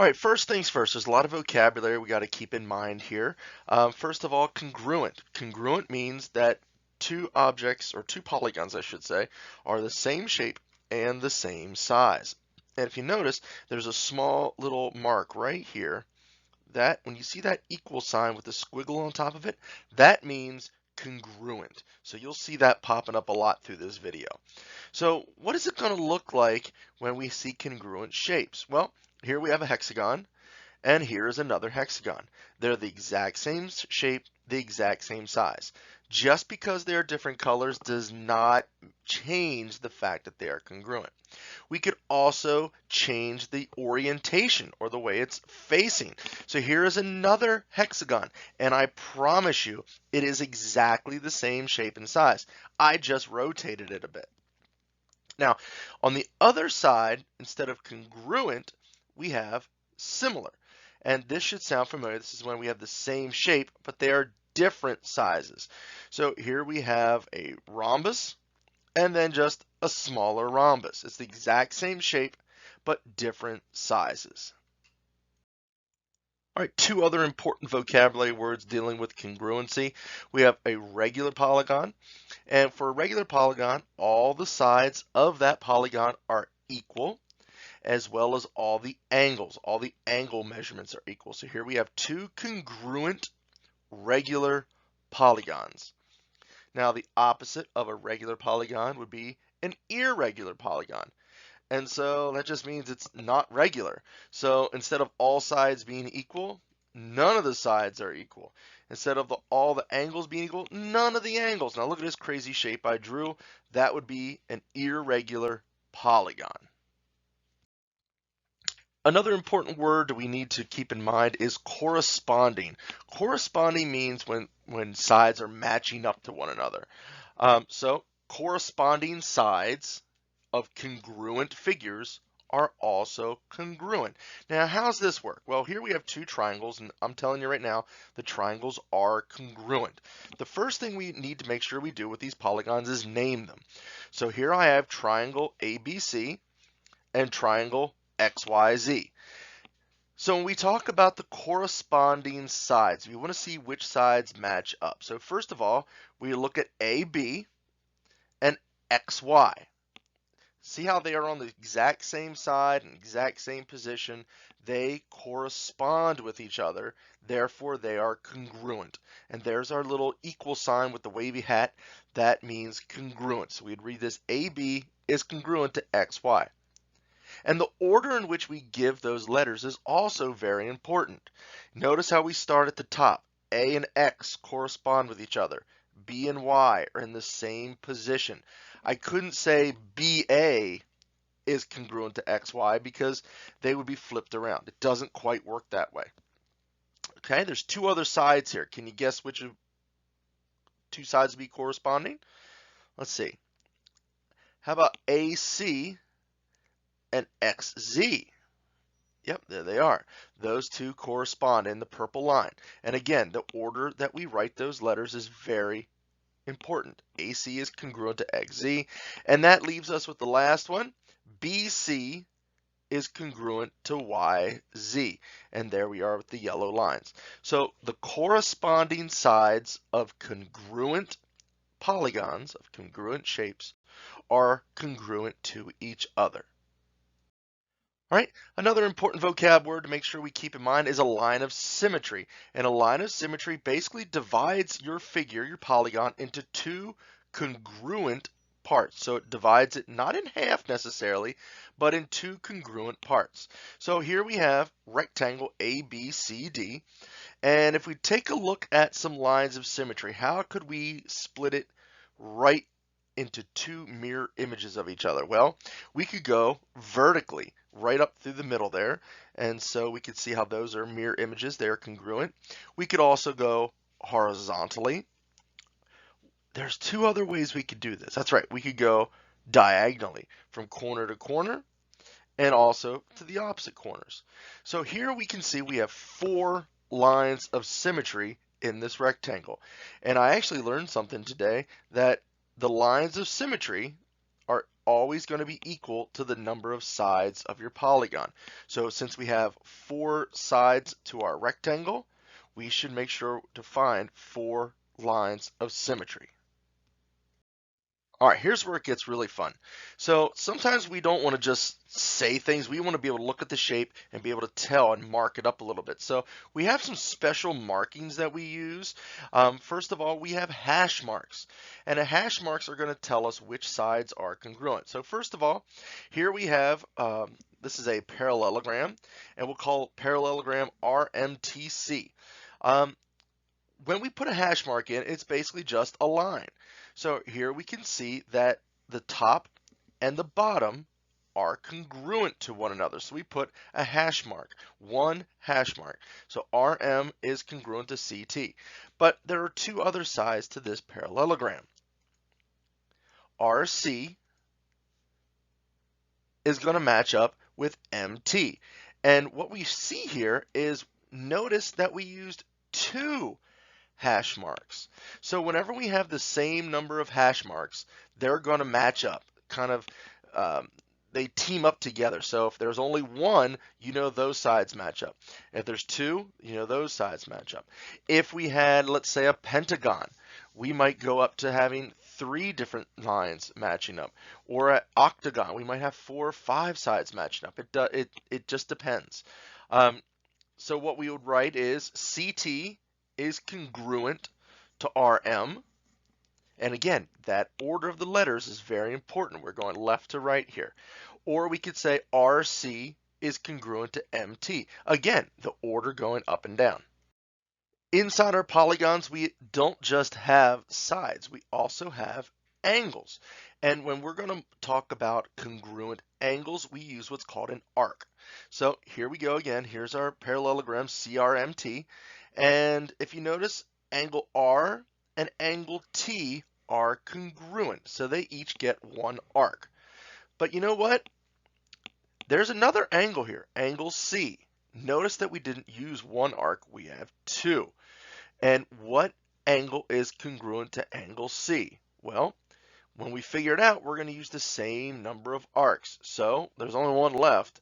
All right, first things first, there's a lot of vocabulary we got to keep in mind here. First of all, congruent. Congruent means that two objects, or two polygons, I should say, are the same shape and the same size. And if you notice, there's a small little mark right here that when you see that equal sign with the squiggle on top of it, that means congruent. So you'll see that popping up a lot through this video. So what is it going to look like when we see congruent shapes? Well, here we have a hexagon, and here is another hexagon. They're the exact same shape, the exact same size. Just because they are different colors does not change the fact that they are congruent. We could also change the orientation or the way it's facing. So here is another hexagon, and I promise you it is exactly the same shape and size. I just rotated it a bit. Now, on the other side, instead of congruent, we have similar. And this should sound familiar. This is when we have the same shape, but they are different sizes. So here we have a rhombus and then just a smaller rhombus. It's the exact same shape, but different sizes. All right, two other important vocabulary words dealing with congruency. We have a regular polygon, and for a regular polygon, all the sides of that polygon are equal, as well as all the angles. All the angle measurements are equal. So here we have two congruent regular polygons. Now the opposite of a regular polygon would be an irregular polygon. And so that just means it's not regular. So instead of all sides being equal, none of the sides are equal. Instead of all the angles being equal, none of the angles. Now look at this crazy shape I drew. That would be an irregular polygon. Another important word we need to keep in mind is corresponding. Corresponding means when sides are matching up to one another. So corresponding sides of congruent figures are also congruent. Now, how's this work? Well, here we have two triangles, and I'm telling you right now, the triangles are congruent. The first thing we need to make sure we do with these polygons is name them. So here I have triangle ABC and triangle XYZ. So when we talk about the corresponding sides, we want to see which sides match up. So first of all, we look at AB and XY. See how they are on the exact same side and exact same position? They correspond with each other, therefore they are congruent. And there's our little equal sign with the wavy hat. That means congruent. So we'd read this: AB is congruent to XY. And the order in which we give those letters is also very important. Notice how we start at the top. A and X correspond with each other. B and Y are in the same position. I couldn't say BA is congruent to XY because they would be flipped around. It doesn't quite work that way. Okay, there's two other sides here. Can you guess which of two sides would be corresponding? Let's see. How about AC and XZ? Yep, there they are. Those two correspond in the purple line. And again, the order that we write those letters is very important. AC is congruent to XZ. And that leaves us with the last one. BC is congruent to YZ. And there we are with the yellow lines. So the corresponding sides of congruent polygons, of congruent shapes, are congruent to each other. All right, another important vocab word to make sure we keep in mind is a line of symmetry. And a line of symmetry basically divides your figure, your polygon, into two congruent parts. So it divides it not in half necessarily, but in two congruent parts. So here we have rectangle ABCD. And if we take a look at some lines of symmetry, how could we split it right into two mirror images of each other? Well, we could go vertically right up through the middle there, and so we could see how those are mirror images. They are congruent. We could also go horizontally. There's two other ways we could do this. That's right, we could go diagonally from corner to corner and also to the opposite corners. So here we can see we have four lines of symmetry in this rectangle. And I actually learned something today, that the lines of symmetry are always going to be equal to the number of sides of your polygon. So since we have 4 sides to our rectangle, we should make sure to find 4 lines of symmetry. All right, here's where it gets really fun. So sometimes we don't want to just say things. We want to be able to look at the shape and be able to tell and mark it up a little bit. So we have some special markings that we use. First of all, we have hash marks. And the hash marks are going to tell us which sides are congruent. So first of all, here we have, this is a parallelogram, and we'll call parallelogram RMTC. When we put a hash mark in, it's basically just a line. So here we can see that the top and the bottom are congruent to one another. So we put a hash mark, 1 hash mark. So RM is congruent to CT. But there are 2 other sides to this parallelogram. RC is going to match up with MT. And what we see here is, notice that we used 2 hash marks. So whenever we have the same number of hash marks, they're going to match up, kind of, they team up together. So if there's only 1, you know those sides match up. If there's 2, you know those sides match up. If we had, let's say, a pentagon, we might go up to having 3 different lines matching up. Or an octagon, we might have 4 or 5 sides matching up. It just depends. So what we would write is CT is congruent to RM. And again, that order of the letters is very important. We're going left to right here. Or we could say RC is congruent to MT. Again, the order going up and down. Inside our polygons, we don't just have sides, we also have angles. And when we're going to talk about congruent angles, we use what's called an arc. So here we go again. Here's our parallelogram CRMT. And if you notice, angle R and angle T are congruent. So they each get 1 arc. But you know what? There's another angle here, angle C. Notice that we didn't use 1 arc, we have 2. And what angle is congruent to angle C? Well, when we figure it out, we're going to use the same number of arcs. So there's only 1 left.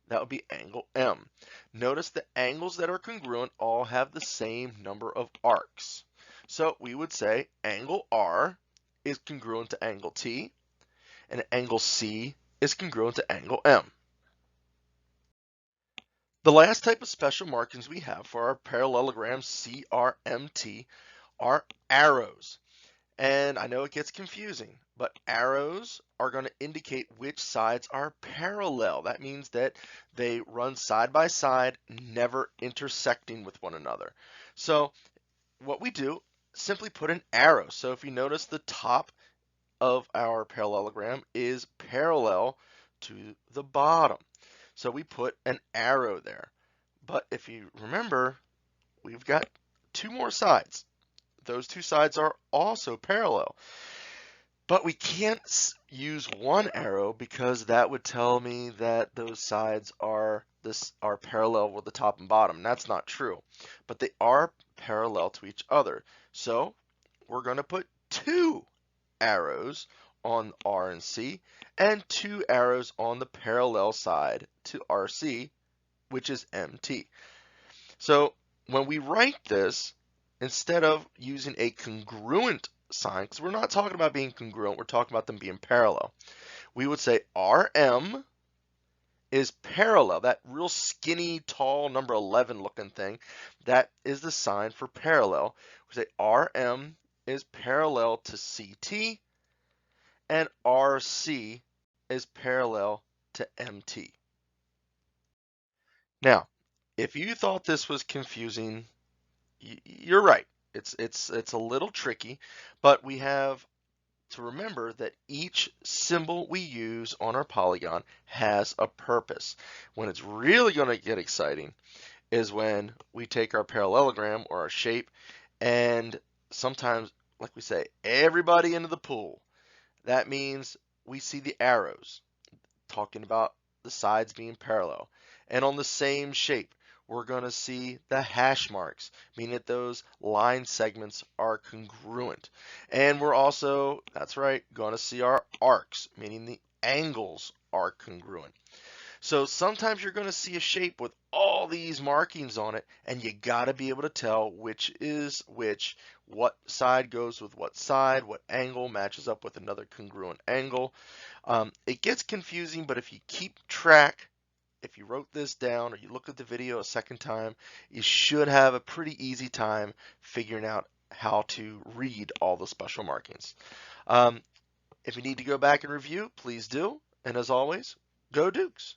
That would be angle M. Notice the angles that are congruent all have the same number of arcs. So we would say angle R is congruent to angle T, and angle C is congruent to angle M. The last type of special markings we have for our parallelogram CRMT are arrows. And I know it gets confusing, but arrows are going to indicate which sides are parallel. That means that they run side by side, never intersecting with one another. So what we do, simply put an arrow. So if you notice, the top of our parallelogram is parallel to the bottom. So we put an arrow there. But if you remember, we've got 2 more sides. Those 2 sides are also parallel. But we can't use 1 arrow because that would tell me that those sides are parallel with the top and bottom. That's not true. But they are parallel to each other. So we're going to put 2 arrows on R and C and 2 arrows on the parallel side to RC, which is MT. So when we write this, instead of using a congruent sign, because we're not talking about being congruent, we're talking about them being parallel, we would say RM is parallel. That real skinny, tall, number 11 looking thing, that is the sign for parallel. We say RM is parallel to CT, and RC is parallel to MT. Now, if you thought this was confusing, you're right. It's a little tricky, but we have to remember that each symbol we use on our polygon has a purpose. When it's really going to get exciting is when we take our parallelogram or our shape, and sometimes, like we say, everybody into the pool. That means we see the arrows talking about the sides being parallel. And on the same shape, we're going to see the hash marks, meaning that those line segments are congruent. And we're also, that's right, going to see our arcs, meaning the angles are congruent. So sometimes you're going to see a shape with all these markings on it, and you got to be able to tell which is which, what side goes with what side, what angle matches up with another congruent angle. It gets confusing, but if you keep track, if you wrote this down or you look at the video a second time, you should have a pretty easy time figuring out how to read all the special markings. If you need to go back and review, please do. And as always, go Dukes.